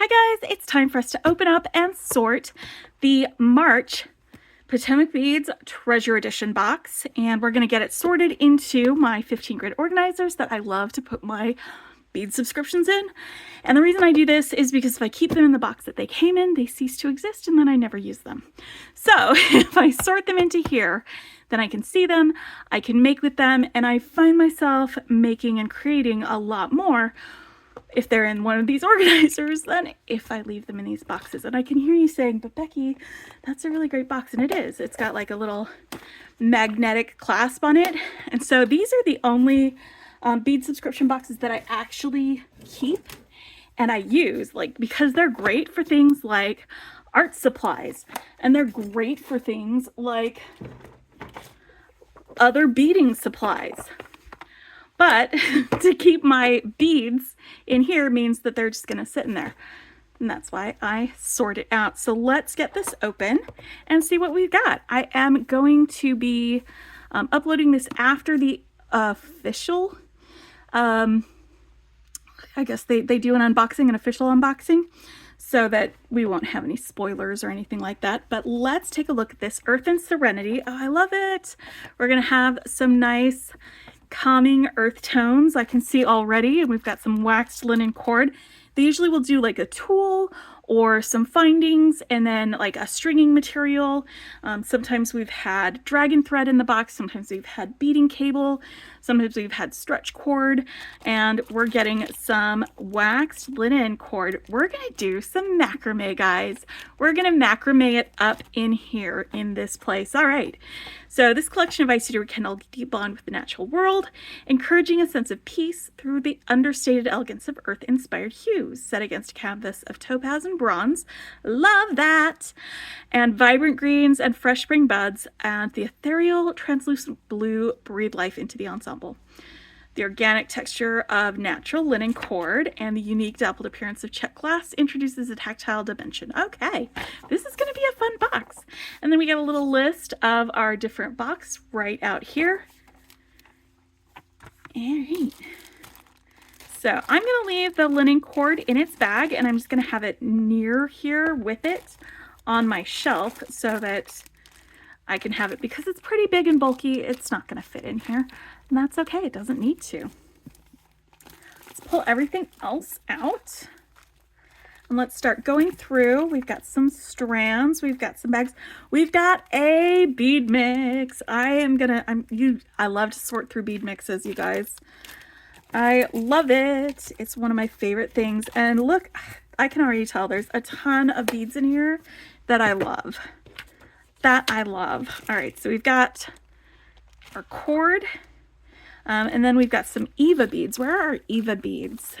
Hi guys, it's time for us to open up and sort the March Potomac Beads Treasure Edition box, and we're going to get it sorted into my 15 grid organizers that I love to put my bead subscriptions in. And the reason I do this is because if I keep them in the box that they came in, they cease to exist and then I never use them. So if I sort them into here, then I can see them, I can make with them, and I find myself making and creating a lot more if they're in one of these organizers than if I leave them in these boxes. And I can hear you saying, but Becky, that's a really great box. And it is. It's got like a little magnetic clasp on it. And so these are the only bead subscription boxes that I actually keep and I use, like, because they're great for things like art supplies, and they're great for things like other beading supplies. But to keep my beads in here means that they're just going to sit in there. And that's why I sort it out. So let's get this open and see what we've got. I am going to be uploading this after the official, I guess they do an unboxing, an official unboxing, so that we won't have any spoilers or anything like that. But let's take a look at this Earthen Serenity. Oh, I love it. We're going to have some nice calming earth tones I can see already, and we've got some waxed linen cord. They usually will do like a tulle or some findings and then like a stringing material. Sometimes we've had dragon thread in the box, sometimes we've had beading cable, sometimes we've had stretch cord, and we're getting some waxed linen cord. We're gonna do some macrame, guys. We're gonna macrame it up in here in this place. All right, so this collection invites you to rekindle a deep bond with the natural world, encouraging a sense of peace through the understated elegance of earth-inspired hues set against a canvas of topaz and bronze. Love that! And vibrant greens and fresh spring buds, and the ethereal translucent blue breathe life into the ensemble. The organic texture of natural linen cord and the unique dappled appearance of check glass introduces a tactile dimension. Okay, this is going to be a fun box. And then we get a little list of our different box right out here. All right. So I'm going to leave the linen cord in its bag, and I'm just going to have it near here with it on my shelf so that I can have it, because it's pretty big and bulky. It's not going to fit in here, and that's okay. It doesn't need to. Let's pull everything else out, and let's start going through. We've got some strands. We've got some bags. We've got a bead mix. I love to sort through bead mixes, you guys. I love it. It's one of my favorite things. And look, I can already tell there's a ton of beads in here that I love. All right, so we've got our cord, and then we've got some Eva beads. Where are our Eva beads?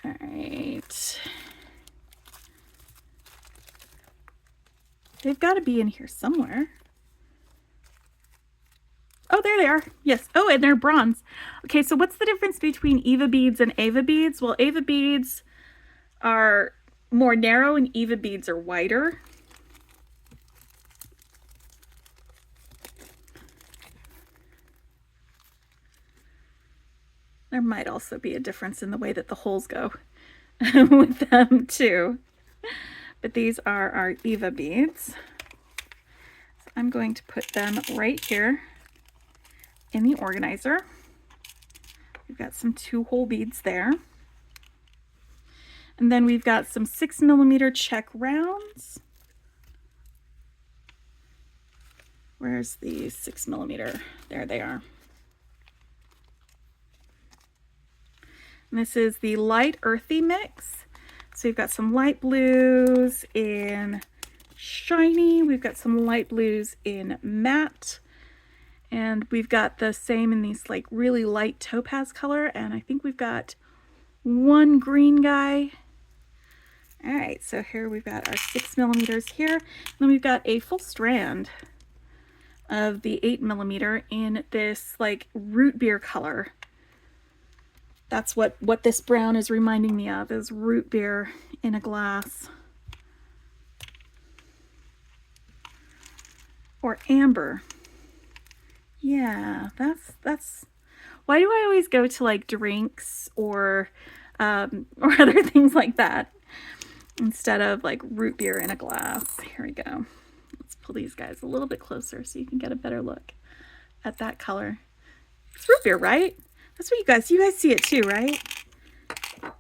All right. They've got to be in here somewhere. Oh, there they are. Yes. Oh, and they're bronze. Okay, so what's the difference between Eva beads and Ava beads? Well, Ava beads are more narrow and Eva beads are wider. There might also be a difference in the way that the holes go with them too. But these are our Eva beads. So I'm going to put them right here in the organizer. We've got some 2-hole beads there. And then we've got some 6mm check rounds. Where's the 6mm? There they are. And this is the light earthy mix. So we've got some light blues in shiny. We've got some light blues in matte. And we've got the same in these like really light topaz color. And I think we've got one green guy. All right, so here we've got our 6mm here. And then we've got a full strand of the 8mm in this like root beer color. That's what this brown is reminding me of, is root beer in a glass. Or amber. Yeah, that's why do I always go to like drinks or or other things like that, instead of like root beer in a glass. Here we go. Let's pull these guys a little bit closer so you can get a better look at that color. It's root beer, right? That's what you guys see it too, right? All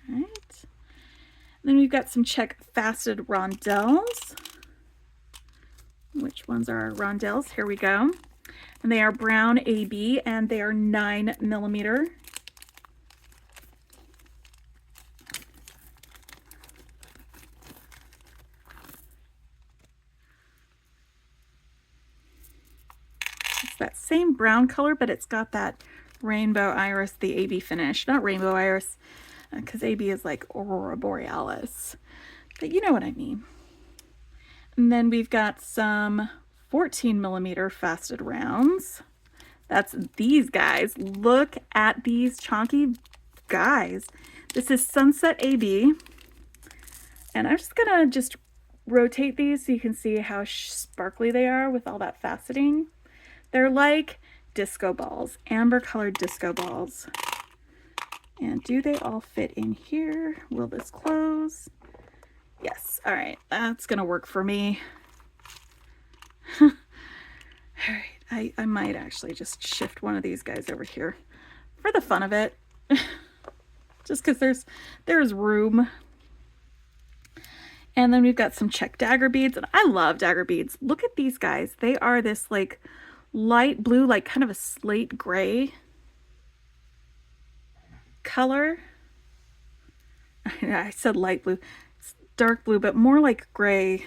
right. Then we've got some check faceted rondelles. Which ones are our rondelles? Here we go. And they are brown AB and they are 9mm. It's that same brown color, but it's got that rainbow iris, the AB finish. Not rainbow iris, because AB is like Aurora Borealis. But you know what I mean. And then we've got some 14mm faceted rounds. That's these guys. Look at these chonky guys. This is Sunset AB. And I'm just gonna rotate these so you can see how sparkly they are with all that faceting. They're like disco balls, amber colored disco balls. And do they all fit in here? Will this close? Yes. All right, that's gonna work for me. All right, I might actually just shift one of these guys over here for the fun of it. Just because there's room. And then we've got some check dagger beads, and I love dagger beads. Look at these guys. They are this like light blue, like kind of a slate gray color. I said light blue. It's dark blue, but more like gray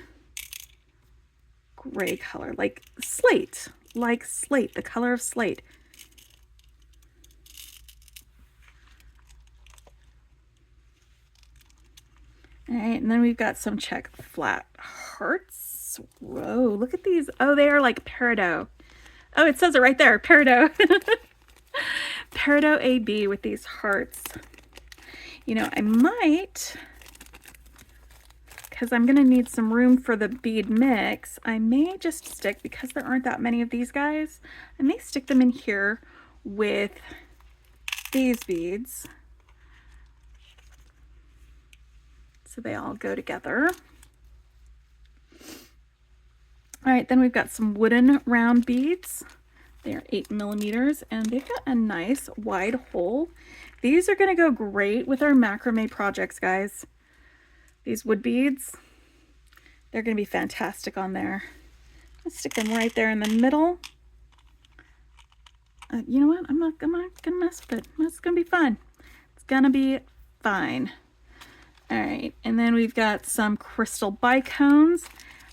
color, like slate, the color of slate. All right, and then we've got some check flat hearts. Whoa, look at these. Oh, they are like peridot. Oh, it says it right there, peridot. Peridot AB with these hearts. You know, I might, because I'm going to need some room for the bead mix, I may just stick, because there aren't that many of these guys, I may stick them in here with these beads. So they all go together. All right, then we've got some wooden round beads. They are 8mm and they've got a nice wide hole. These are going to go great with our macrame projects, guys. These wood beads, they're going to be fantastic on there. Let's stick them right there in the middle. You know what? I'm not going to mess with it. It's going to be fine. It's going to be fine. All right, and then we've got some crystal bicones,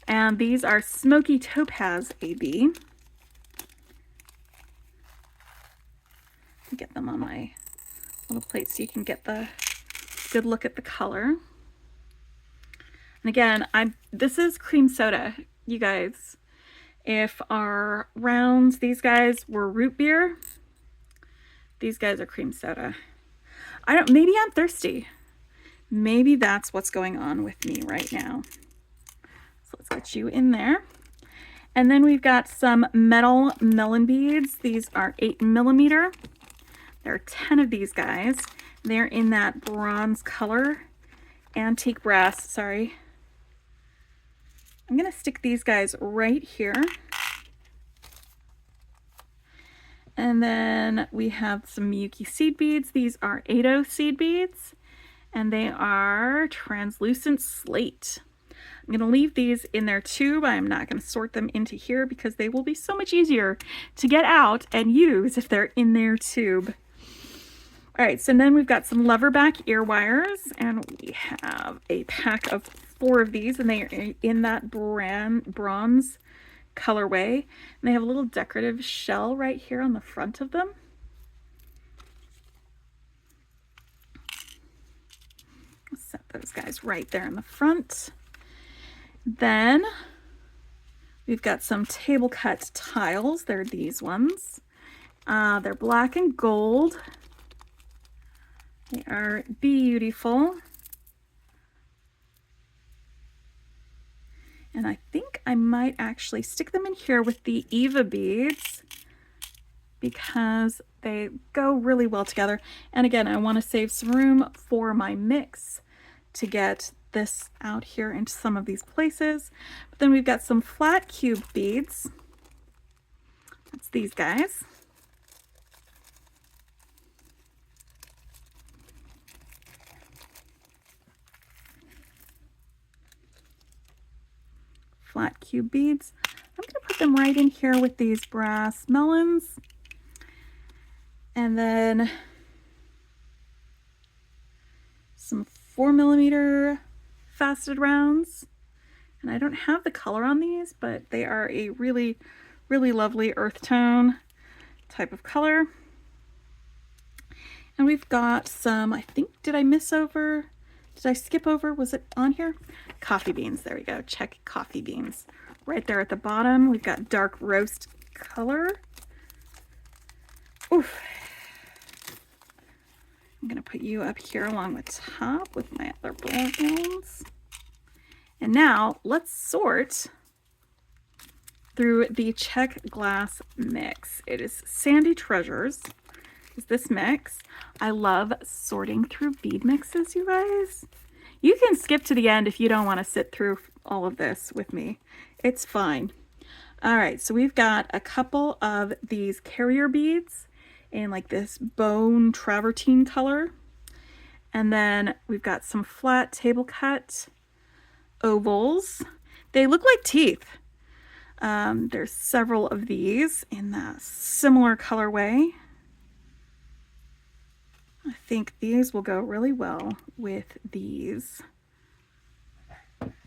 and these are Smoky Topaz AB. Get them on my little plate so you can get the good look at the color. And again, this is cream soda, you guys. If our rounds, these guys were root beer, these guys are cream soda. Maybe I'm thirsty. Maybe that's what's going on with me right now. So let's get you in there. And then we've got some metal melon beads. These are 8mm. There are 10 of these guys. They're in that bronze color, antique brass, sorry. I'm gonna stick these guys right here. And then we have some Miyuki seed beads. These are 80 seed beads, and they are translucent slate. I'm gonna leave these in their tube. I'm not gonna sort them into here because they will be so much easier to get out and use if they're in their tube. All right, so then we've got some leverback ear wires, and we have a pack of 4 of these, and they are in that bronze colorway. And they have a little decorative shell right here on the front of them. Let's set those guys right there in the front. Then we've got some table cut tiles. They're these ones. They're black and gold. They are beautiful. And I think I might actually stick them in here with the Eva beads, because they go really well together. And again, I want to save some room for my mix to get this out here into some of these places. But then we've got some flat cube beads. That's these guys. Flat cube beads. I'm going to put them right in here with these brass melons. And then some 4mm faceted rounds. And I don't have the color on these, but they are a really, really lovely earth tone type of color. And we've got some, I think, did I skip over? Was it on here? Coffee beans. There we go. Check coffee beans. Right there at the bottom, we've got dark roast color. Oof. I'm going to put you up here along the top with my other black ones. And now let's sort through the check glass mix. It is Sandy Treasures is this mix. I love sorting through bead mixes, you guys. You can skip to the end if you don't want to sit through all of this with me. It's fine. All right, so we've got a couple of these carrier beads in like this bone travertine color. And then we've got some flat table cut ovals. They look like teeth. There's several of these in that similar colorway. I think these will go really well with these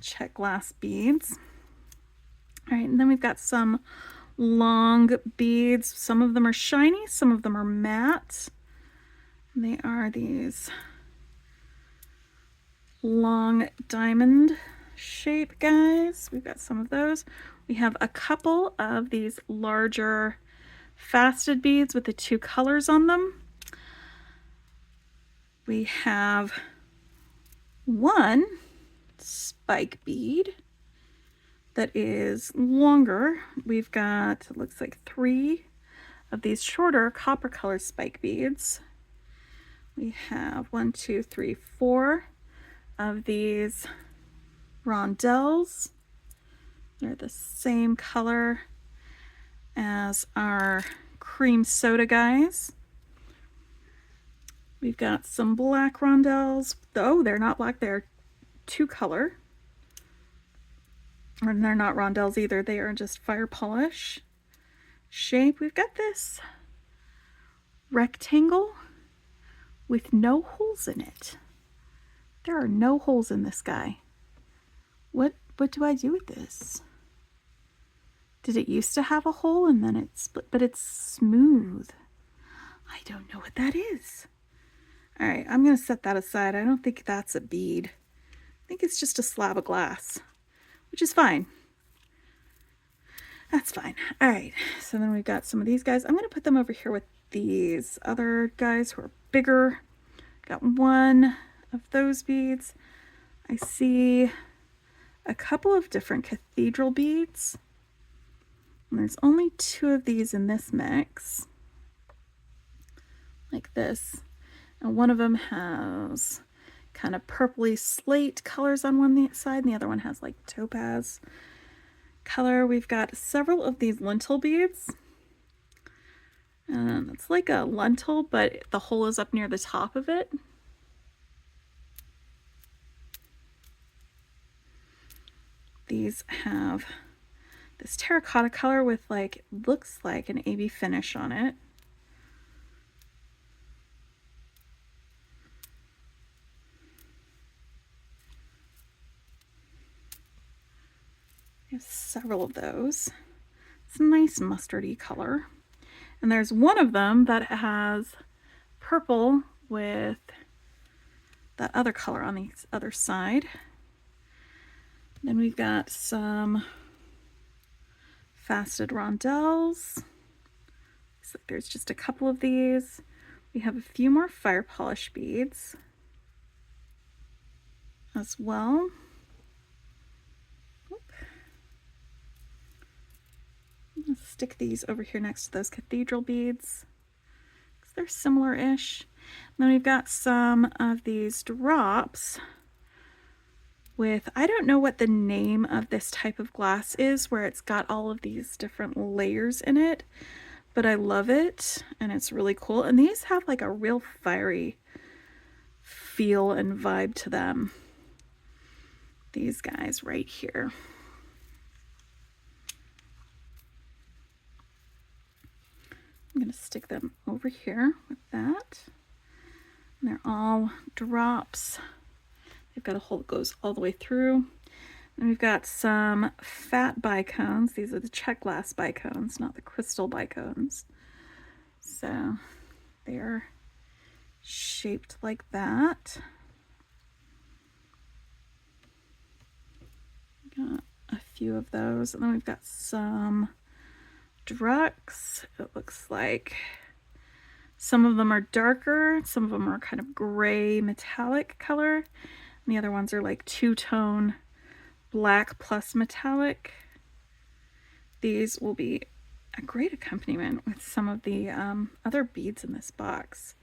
check glass beads. All right, and then we've got some long beads. Some of them are shiny, some of them are matte. They are these long diamond shape guys. We've got some of those. We have a couple of these larger faceted beads with the two colors on them. We have one spike bead that is longer. We've got, it looks like 3 of these shorter copper colored spike beads. We have 1, 2, 3, 4 of these rondelles. They're the same color as our cream soda guys. We've got some black rondelles. Oh, they're not black, they're 2-color. And they're not rondelles either, they are just fire polish shape. We've got this rectangle with no holes in it. There are no holes in this guy. What do I do with this? Did it used to have a hole and then it split, but it's smooth. I don't know what that is. All right, I'm gonna set that aside. I don't think that's a bead. I think it's just a slab of glass, which is fine. That's fine. All right, so then we've got some of these guys. I'm gonna put them over here with these other guys who are bigger. Got one of those beads. I see a couple of different cathedral beads. And there's only 2 of these in this mix, like this. And one of them has kind of purpley slate colors on one side, and the other one has like topaz color. We've got several of these lentil beads. It's like a lentil, but the hole is up near the top of it. These have this terracotta color with like, looks like an AB finish on it. We have several of those. It's a nice mustardy color. And there's one of them that has purple with that other color on the other side. Then we've got some faceted rondelles. Looks like there's just a couple of these. We have a few more fire polish beads as well. Let's stick these over here next to those cathedral beads, because they're similar-ish. Then we've got some of these drops with, I don't know what the name of this type of glass is, where it's got all of these different layers in it, but I love it and it's really cool. And these have like a real fiery feel and vibe to them. These guys right here. I'm going to stick them over here with that. And they're all drops. They've got a hole that goes all the way through. And we've got some fat bicones. These are the check glass bicones, not the crystal bicones. So they're shaped like that. Got a few of those. And then we've got some drucks. It looks like some of them are darker, some of them are kind of gray metallic color, and the other ones are like two-tone black plus metallic. These will be a great accompaniment with some of the other beads in this box.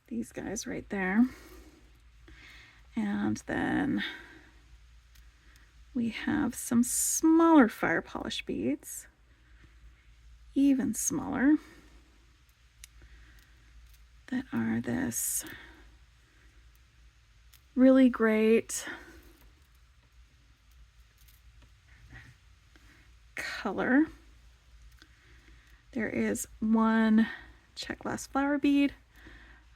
These guys right there. And then we have some smaller fire polish beads, even smaller, that are this really great color. There is one check glass flower bead,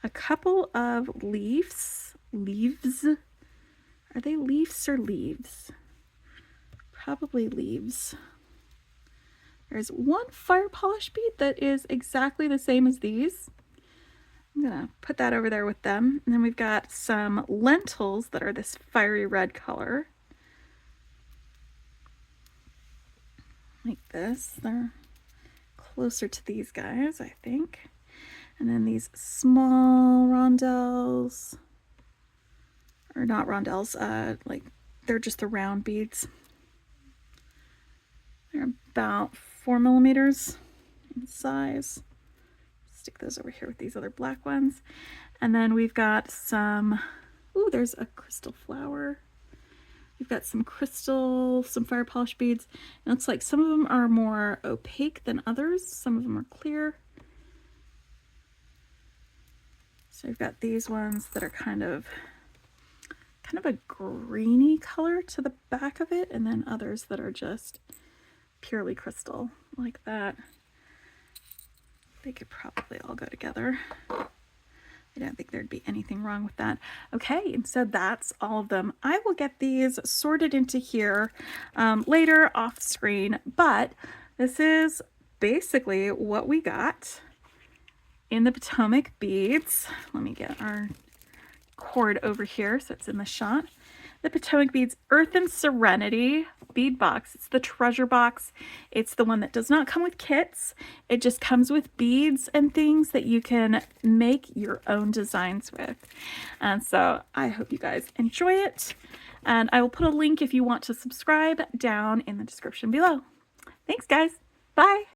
a couple of leaves. Are they leaves or leaves? Probably leaves. There's one fire polish bead that is exactly the same as these. I'm gonna put that over there with them. And then we've got some lentils that are this fiery red color. Like this. They're closer to these guys, I think. And then these small rondelles, or not rondelles, like they're just the round beads. They're about 4 millimeters in size. Stick those over here with these other black ones. And then we've got some, ooh, there's a crystal flower. We've got some crystal, some fire polish beads. It looks like some of them are more opaque than others. Some of them are clear. So we've got these ones that are kind of a greeny color to the back of it, and then others that are just purely crystal like that. They could probably all go together. I don't think there'd be anything wrong with that. Okay, and so that's all of them. I will get these sorted into here later off screen, but this is basically what we got in the Potomac beads. Let me get our cord over here so it's in the shot. The Potomac Beads Earthen Serenity bead box. It's the treasure box. It's the one that does not come with kits. It just comes with beads and things that you can make your own designs with. And so I hope you guys enjoy it. And I will put a link if you want to subscribe down in the description below. Thanks, guys. Bye.